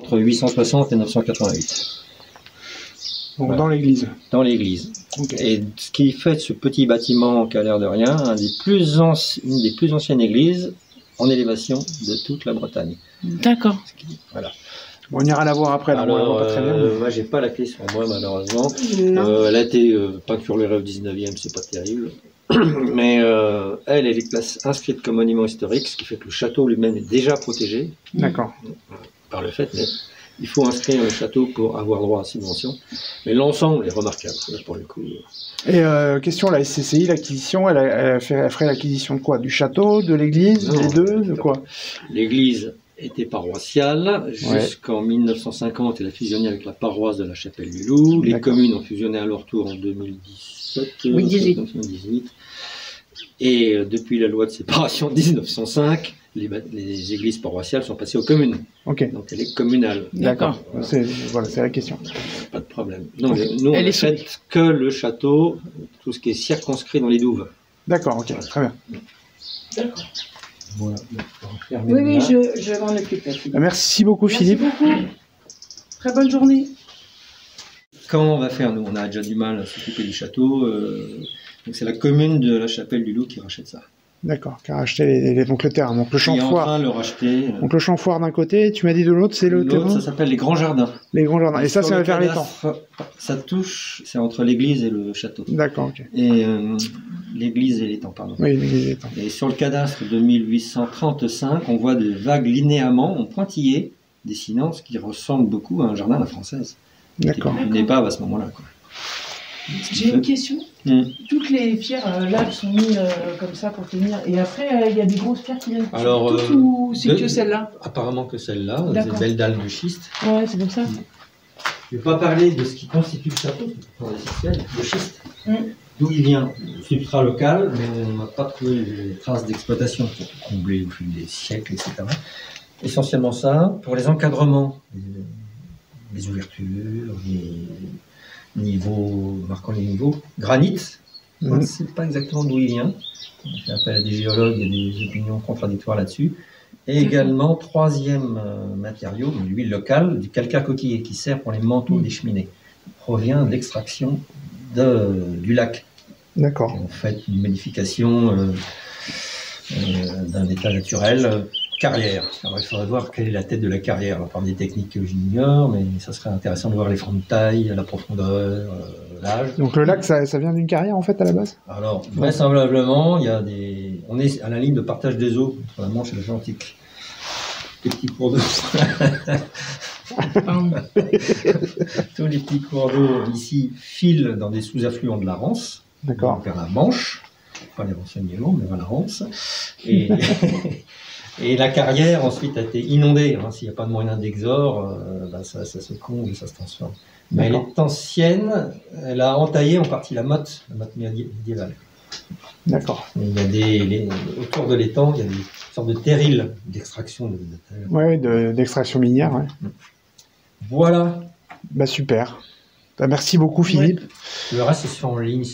entre 860 et 988. Donc Voilà. dans l'église. Dans l'église. Okay. Et ce qui fait ce petit bâtiment qui a l'air de rien, une des plus anciennes églises en élévation de toute la Bretagne. D'accord. Voilà. Bon, on ira la voir après. Là, Alors, pas très bien, mais... moi, j'ai pas la clé sur moi, malheureusement. Non. Elle a été peinte sur le rêve 19e, c'est pas terrible. Mais elle est inscrite comme monument historique, ce qui fait que le château lui-même est déjà protégé. D'accord. Par le fait, mais il faut inscrire le château pour avoir droit à subvention. Mais l'ensemble est remarquable, là, pour le coup. Et question, la SCCI, l'acquisition, elle ferait l'acquisition de quoi? Du château, de l'église, des deux, de quoi? L'église était paroissiale jusqu'en 1950, elle a fusionné avec la paroisse de la Chapelle du Loup. Les communes ont fusionné à leur tour en 2017. Oui, 18. Et depuis la loi de séparation de 1905, les églises paroissiales sont passées aux communes. Okay. Donc elle est communale. D'accord. Voilà, c'est la question. Pas de problème. Non, nous, on n'achète que le château, tout ce qui est circonscrit dans les douves. D'accord, ok, voilà. Très bien. D'accord. Voilà. Oui, je m'en occupe. Merci beaucoup, Philippe. Merci beaucoup. Très bonne journée. Comment on va faire? Nous, on a déjà du mal à s'occuper du château. Donc c'est la commune de la Chapelle du Loup qui rachète ça. D'accord, qui a racheté donc le terrain. Donc le champ foire. Qui est en train de le racheter. Donc le champ foire d'un côté, tu m'as dit de l'autre, c'est le terrain. Ça s'appelle les Grands Jardins. Les Grands Jardins. Et ça, c'est vers l'étang. Ça touche, c'est entre l'église et le château. D'accord, ok. Et l'église et l'étang, pardon. Oui, l'église et l'étang. Et sur le cadastre de 1835, on voit des vagues linéaments en pointillés, dessinant ce qui ressemble beaucoup à un jardin à la française. D'accord. Une épave à ce moment-là, quoi. J'ai une question. Toutes les pierres là sont mises comme ça pour tenir. Et après, il y a des grosses pierres qui viennent. Alors, toutes ou c'est que celle-là? Apparemment que celle-là, des belles dalles de schiste. Ouais, c'est pour ça. Je ne vais pas parler de ce qui constitue le château, c'est essentiel, le schiste. D'où il vient, le substrat local, mais on n'a pas trouvé les traces d'exploitation pour combler au fil des siècles, etc. Essentiellement ça, pour les encadrements, les ouvertures, les niveaux, marquant les niveaux, granit, on ne sait pas exactement d'où il vient. On fait appel à des géologues, il y a des opinions contradictoires là-dessus. Et également, troisième matériau, l'huile locale, du calcaire coquillé qui sert pour les manteaux des cheminées. Il provient d'extraction du lac. D'accord. En fait, une modification d'un état naturel, carrière. Alors, il faudrait voir quelle est la tête de la carrière. Par des techniques que j'ignore, mais ça serait intéressant de voir les fonds de taille, la profondeur, l'âge. Donc le lac, ça vient d'une carrière en fait à la base? Alors, vraisemblablement, on est à la ligne de partage des eaux entre la Manche et l'Atlantique. Des petits cours d'eau. Tous les petits cours d'eau ici filent dans des sous-affluents de la Rance, vers la Manche, pas les renseignements, mais vers la Rance. Et la carrière ensuite a été inondée. S'il n'y a pas de moyen d'exor, ça se comble, ça se transforme. Mais elle est ancienne, elle a entaillé en partie la motte médiévale. D'accord. Il y a autour de l'étang, il y a des sortes de terrils d'extraction. Oui, d'extraction minière. Ouais. Voilà. Bah super. Bah, merci beaucoup Philippe. Le reste c'est en ligne,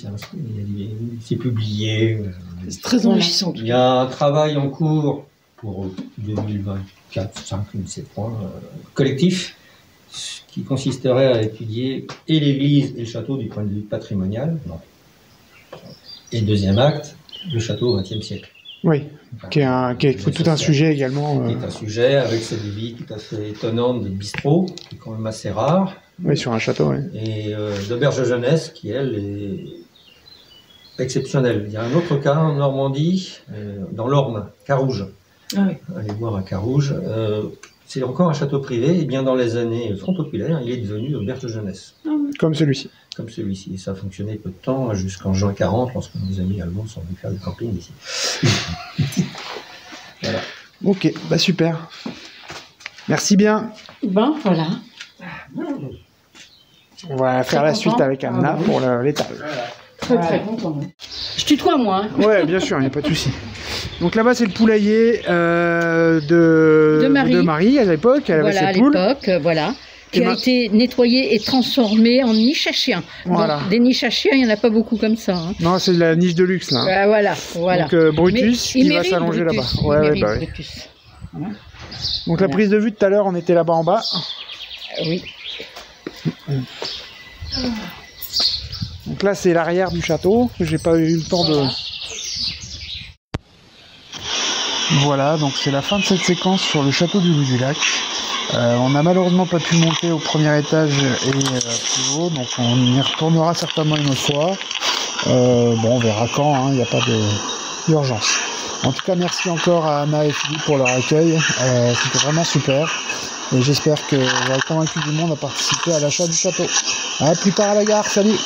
c'est publié. C'est très enrichissant. Il y a un travail en cours pour 2024, 5, je ne sais pas, collectif, qui consisterait à étudier et l'église et le château du point de vue patrimonial. Et deuxième acte, le château au XXe siècle. Oui, qui est tout un sujet également. Qui est un sujet avec cette vie tout à fait étonnante de bistrot, qui est quand même assez rare. Oui, sur un château, oui. Et d'auberge de jeunesse, qui elle est exceptionnelle. Il y a un autre cas en Normandie, dans l'Orne, Carouge. Ah oui. Allez voir à Carouge. C'est encore un château privé, et bien dans les années Front Populaire, il est devenu auberge de jeunesse. Comme celui-ci. Comme celui-ci. Et ça a fonctionné peu de temps, jusqu'en juin 40, lorsque nos amis allemands sont venus faire du camping ici. Voilà. Ok, bah super. Merci bien. Ben voilà. On va faire la suite avec Anna pour l'étal. Très content. Je tutoie moi. Ouais, bien sûr, il n'y a pas de souci. Donc là-bas, c'est le poulailler de Marie à l'époque. Elle avait ses poules. À l'époque, voilà. Qui a été nettoyé et transformé en niche à chiens. Voilà. Donc, des niches à chiens, il n'y en a pas beaucoup comme ça. Hein. Non, c'est de la niche de luxe là. Voilà. Donc Brutus qui va s'allonger là-bas. Ouais, Brutus. Donc la prise de vue tout à l'heure, on était là-bas en bas. Oui. Donc là, c'est l'arrière du château, que j'ai pas eu le temps de... Voilà, donc c'est la fin de cette séquence sur le château du Bout du Lac. On n'a malheureusement pas pu monter au premier étage et plus haut, donc on y retournera certainement une autre fois. Bon, on verra quand, il n'y a pas d'urgence. En tout cas, merci encore à Anna et Philippe pour leur accueil, c'était vraiment super. Et j'espère que j'aurai convaincu du monde à participer à l'achat du château. À plus tard à la gare, salut!